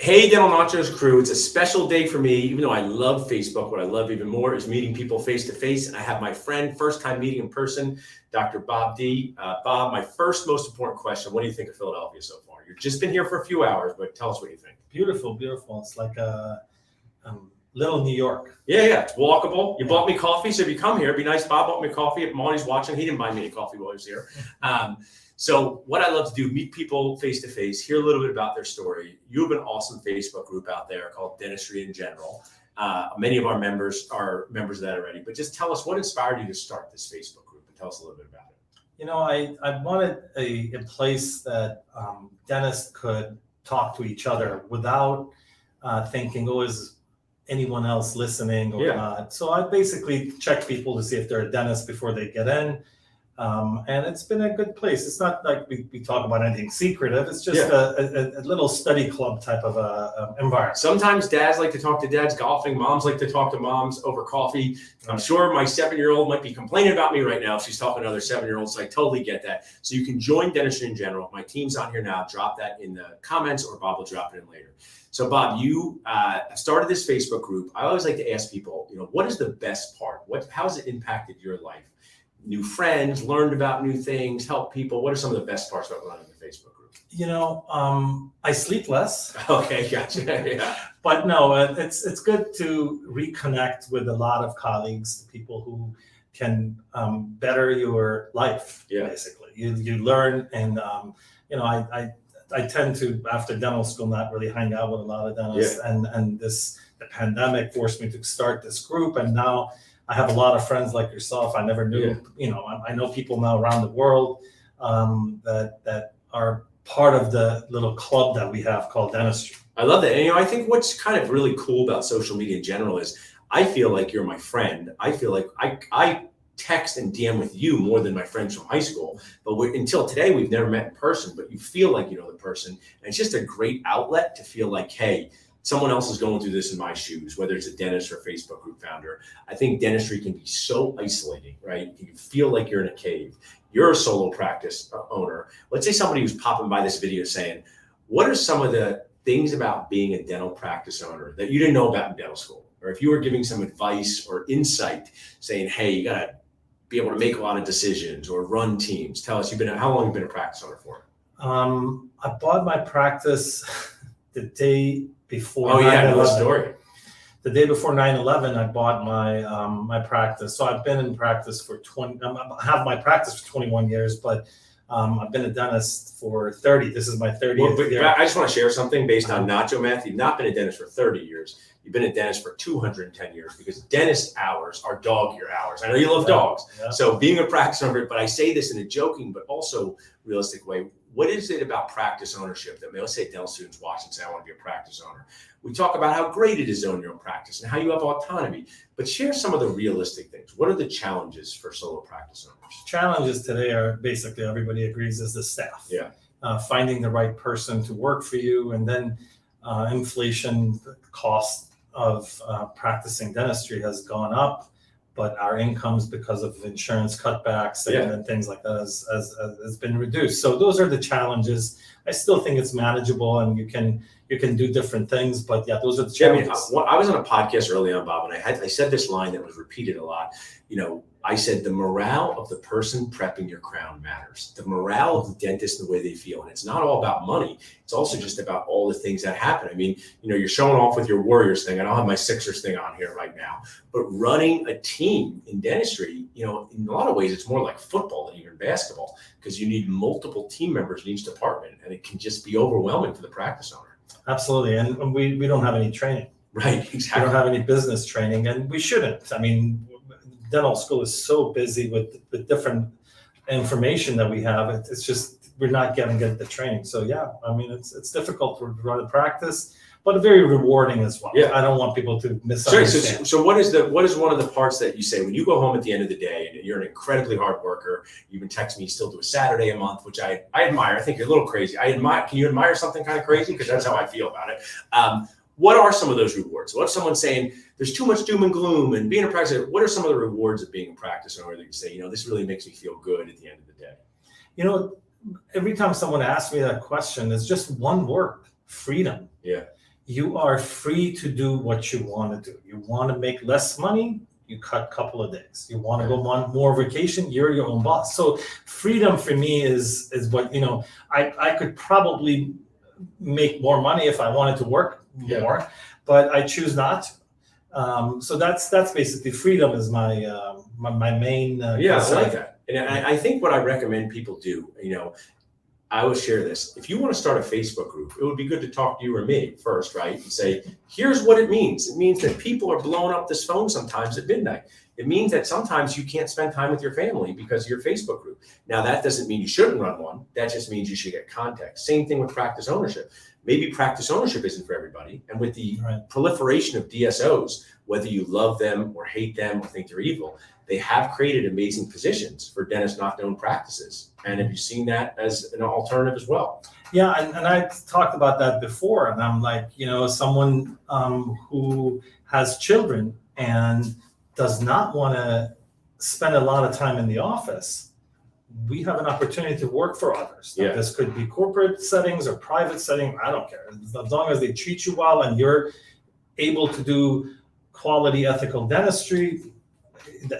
Hey, Dental Nachos crew, it's a special day for me. Even though I love Facebook, what I love even more is meeting people face to face. And I have my friend, first time meeting in person, Dr. Bob D. Bob, my first most important question, what do you think of Philadelphia so far? You've just been here for a few hours, but tell us what you think. Beautiful, beautiful. It's like a little New York. Yeah, it's walkable. You bought me coffee, so if you come here, it'd be nice. Bob bought me coffee. If Monty's watching, he didn't buy me any coffee while he was here. So what I love to do, meet people face to face, hear a little bit about their story. You have an awesome Facebook group out there called Dentistry in General. Many of our members are members of that already, but just tell us what inspired you to start this Facebook group and tell us a little bit about it. You know, I wanted a place that dentists could talk to each other without thinking, oh, is anyone else listening or not? So I basically check people to see if they're a dentist before they get in. And it's been a good place. It's not like we talk about anything secretive. It's just a little study club type of environment. Sometimes dads like to talk to dads golfing. Moms like to talk to moms over coffee. I'm sure my 7-year-old might be complaining about me right now if she's talking to other 7-year-olds. So I totally get that. So you can join Dentistry in General. My team's on here now. Drop that in the comments or Bob will drop it in later. So Bob, you started this Facebook group. I always like to ask people, what is the best part? How has it impacted your life? New friends, learned about new things, help people. What are some of the best parts about running the Facebook group? I sleep less. Okay, gotcha. Yeah. But no, it's good to reconnect with a lot of colleagues, people who can better your life. Yeah. Basically, you learn, and I tend to, after dental school, not really hang out with a lot of dentists, and the pandemic forced me to start this group, and now I have a lot of friends like yourself. I never knew, I know people now around the world that are part of the little club that we have called dentistry. I love that. And I think what's kind of really cool about social media in general is I feel like you're my friend. I feel like I text and DM with you more than my friends from high school. But until today, we've never met in person, but you feel like you know the person. And it's just a great outlet to feel like, hey, someone else is going through this in my shoes, whether it's a dentist or a Facebook group founder. I think dentistry can be so isolating, right? You feel like you're in a cave. You're a solo practice owner. Let's say somebody who's popping by this video saying, what are some of the things about being a dental practice owner that you didn't know about in dental school? Or if you were giving some advice or insight saying, hey, you got to be able to make a lot of decisions or run teams. Tell us, how long have you been a practice owner for? I bought my practice the day before. Oh yeah, no story. The day before 9/11, I bought my practice. So I've been in practice for I have my practice for 21 years, but I've been a dentist for 30. This is my 30th year. I just want to share something based on Nacho math. You've not been a dentist for 30 years. You've been a dentist for 210 years because dentist hours are dog year hours. I know you love dogs. Yeah. So being a practice owner, but I say this in a joking but also realistic way. What is it about practice ownership that, let's say dental students watch and say, I want to be a practice owner. We talk about how great it is to own your own practice and how you have autonomy, but share some of the realistic things. What are the challenges for solo practice owners? Challenges today are basically, everybody agrees, is the staff. Yeah. Finding the right person to work for you, and then inflation, the cost of practicing dentistry has gone up, but our incomes, because of insurance cutbacks and things like that, has been reduced. So those are the challenges. I still think it's manageable, and you can do different things, but those are the challenges. I was on a podcast early on, Bob, and I said this line that was repeated a lot. I said, the morale of the person prepping your crown matters. The morale of the dentist and the way they feel. And it's not all about money. It's also just about all the things that happen. I mean, you're showing off with your Warriors thing. I don't have my Sixers thing on here right now. But running a team in dentistry, in a lot of ways, it's more like football than even basketball, because you need multiple team members in each department. And it can just be overwhelming for the practice owner. Absolutely. And we don't have any training. Right, exactly. We don't have any business training, and we shouldn't. I mean, dental school is so busy with the different information that we have. It's just, we're not getting the training. So it's difficult to run a practice, but very rewarding as well. Yeah. I don't want people to misunderstand. Sure. So what is one of the parts that you say when you go home at the end of the day, and you're an incredibly hard worker? You've been texting me, still do a Saturday a month, which I admire. I think you're a little crazy. Can you admire something kind of crazy? Because that's how I feel about it. What are some of those rewards? What's someone saying there's too much doom and gloom and being a practice owner? What are some of the rewards of being a practice owner that you say, this really makes me feel good at the end of the day? Every time someone asks me that question, it's just one word: freedom. Yeah. you are free to do what you want to do. You want to make less money, you cut a couple of days. You want to go on more vacation, you're your own boss. So freedom for me is what, I could probably make more money if I wanted to work more, but I choose not. So that's basically freedom is my main concern. I like that. And I think what I recommend people do, I always share this. If you want to start a Facebook group, it would be good to talk to you or me first, right? And say, here's what it means. It means that people are blowing up this phone sometimes at midnight. It means that sometimes you can't spend time with your family because of your Facebook group. Now, that doesn't mean you shouldn't run one. That just means you should get context. Same thing with practice ownership. Maybe practice ownership isn't for everybody. And with the proliferation of DSOs, whether you love them or hate them or think they're evil, they have created amazing positions for dentists not to own practices. And have you seen that as an alternative as well? Yeah, and I talked about that before, and I'm like, someone who has children and does not want to spend a lot of time in the office, we have an opportunity to work for others. Yeah. This could be corporate settings or private setting, I don't care. As long as they treat you well and you're able to do quality ethical dentistry,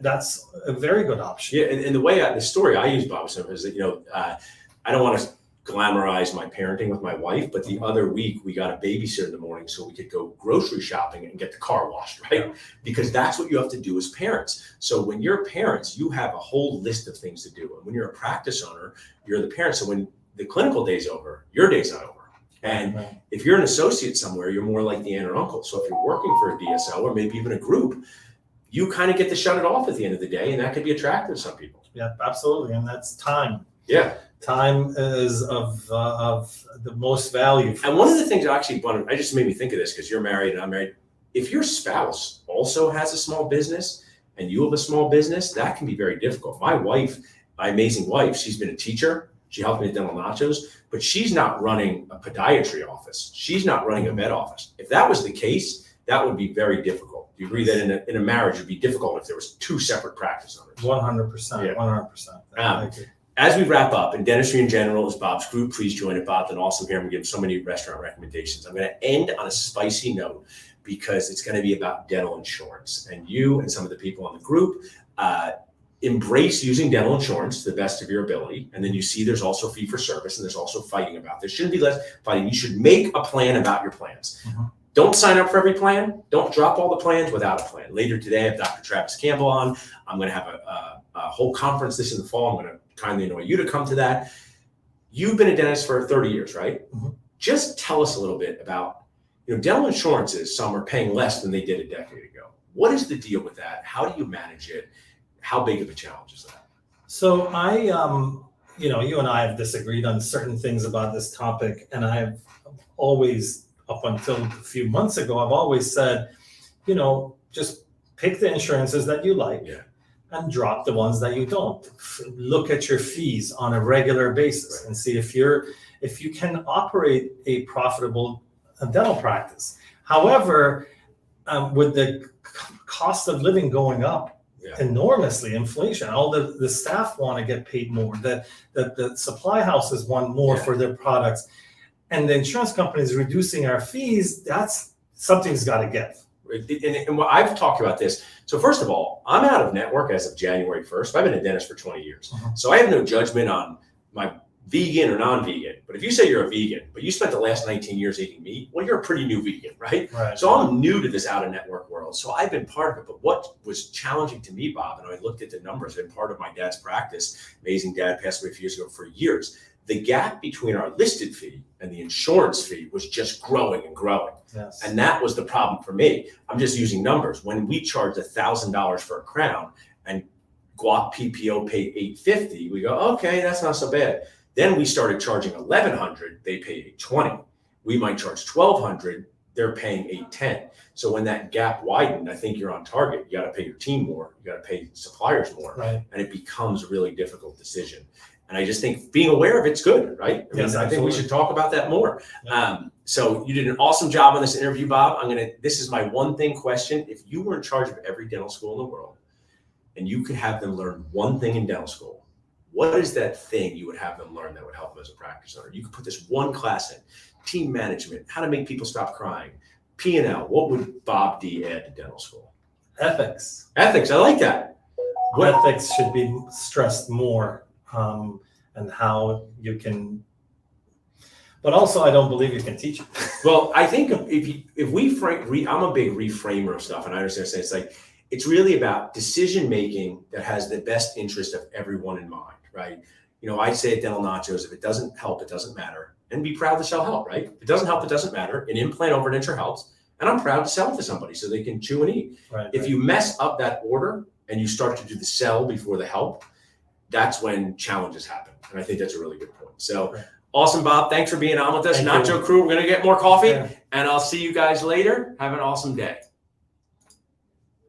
that's a very good option. Yeah, and the story I use, Bob, is that, I don't want to glamorize my parenting with my wife, but the other week we got a babysitter in the morning so we could go grocery shopping and get the car washed, right? Because that's what you have to do as parents. So when you're parents, you have a whole list of things to do. And when you're a practice owner, you're the parent. So when the clinical day's over, your day's not over. And if you're an associate somewhere, you're more like the aunt or uncle. So if you're working for a DSO or maybe even a group, you kind of get to shut it off at the end of the day, and that could be attractive to some people. Yeah, absolutely, and that's time. Yeah, time is of the most value. And one of the things I just made me think of this because you're married and I'm married. If your spouse also has a small business and you have a small business, that can be very difficult. My wife, my amazing wife, she's been a teacher. She helped me at Dental Nachos, but she's not running a podiatry office. She's not running a vet office. If that was the case, that would be very difficult. Do you agree that in a marriage, it'd be difficult if there was two separate practice owners? 100%, 100%. As we wrap up, and dentistry in general is Bob's group, please join it. Bob's been awesome here. I'm giving so many restaurant recommendations. I'm going to end on a spicy note because it's going to be about dental insurance. And you and some of the people on the group embrace using dental insurance to the best of your ability. And then you see there's also fee for service and there's also fighting about this. Shouldn't be less fighting. You should make a plan about your plans. Mm-hmm. Don't sign up for every plan. Don't drop all the plans without a plan. Later today, I have Dr. Travis Campbell on. I'm going to have a whole conference this in the fall. I'm going to kindly invite you to come to that. You've been a dentist for 30 years, right? Mm-hmm. Just tell us a little bit about, dental insurances. Some are paying less than they did a decade ago. What is the deal with that? How do you manage it? How big of a challenge is that? So you and I have disagreed on certain things about this topic, and I've always, up until a few months ago, I've always said, just pick the insurances that you like and drop the ones that you don't. Look at your fees on a regular basis and see if you can operate a profitable dental practice. However, with the cost of living going up enormously, inflation, all the staff want to get paid more, the supply houses want more for their products, and the insurance company is reducing our fees, that's something's got to give. And I've talked about this. So first of all, I'm out of network as of January 1st. I've been a dentist for 20 years. Uh-huh. So I have no judgment on my vegan or non-vegan. But if you say you're a vegan, but you spent the last 19 years eating meat, well, you're a pretty new vegan, right? So I'm new to this out of network world. So I've been part of it. But what was challenging to me, Bob, and I looked at the numbers, I've been part of my dad's practice. Amazing dad passed away a few years ago for years. The gap between our listed fee and the insurance fee was just growing and growing. Yes. And that was the problem for me. I'm just using numbers. When we charged $1,000 for a crown and Guap PPO paid $850, we go, okay, that's not so bad. Then we started charging $1,100, they paid $820. We might charge $1,200, they're paying $810. So when that gap widened, I think you're on target. You got to pay your team more, you got to pay suppliers more, and it becomes a really difficult decision. And I just think being aware of it's good, right? I think we should talk about that more. So you did an awesome job on this interview, Bob. This is my one thing question. If you were in charge of every dental school in the world and you could have them learn one thing in dental school, what is that thing you would have them learn that would help them as a practice owner? You could put this one class in. team management, how to make people stop crying, P&L. What would Bob D add to dental school? Ethics. Ethics. I like that. Ethics should be stressed more, and how you can. But also, I don't believe you can teach it. Well, I think if we frame, I'm a big reframer of stuff, and I understand it's like it's really about decision making that has the best interest of everyone in mind, right? You know, I say at Dental Nachos, if it doesn't help, it doesn't matter, and be proud to sell help, right? If it doesn't help, it doesn't matter. An implant over an denture helps, and I'm proud to sell it to somebody so they can chew and eat. Right, If you mess up that order and you start to do the sell before the help, that's when challenges happen, and I think that's a really good point. So. Right. Awesome, Bob. Thanks for being on with us. Thank Nacho you. crew, we're going to get more coffee, Yeah. and I'll see you guys later. Have an awesome day.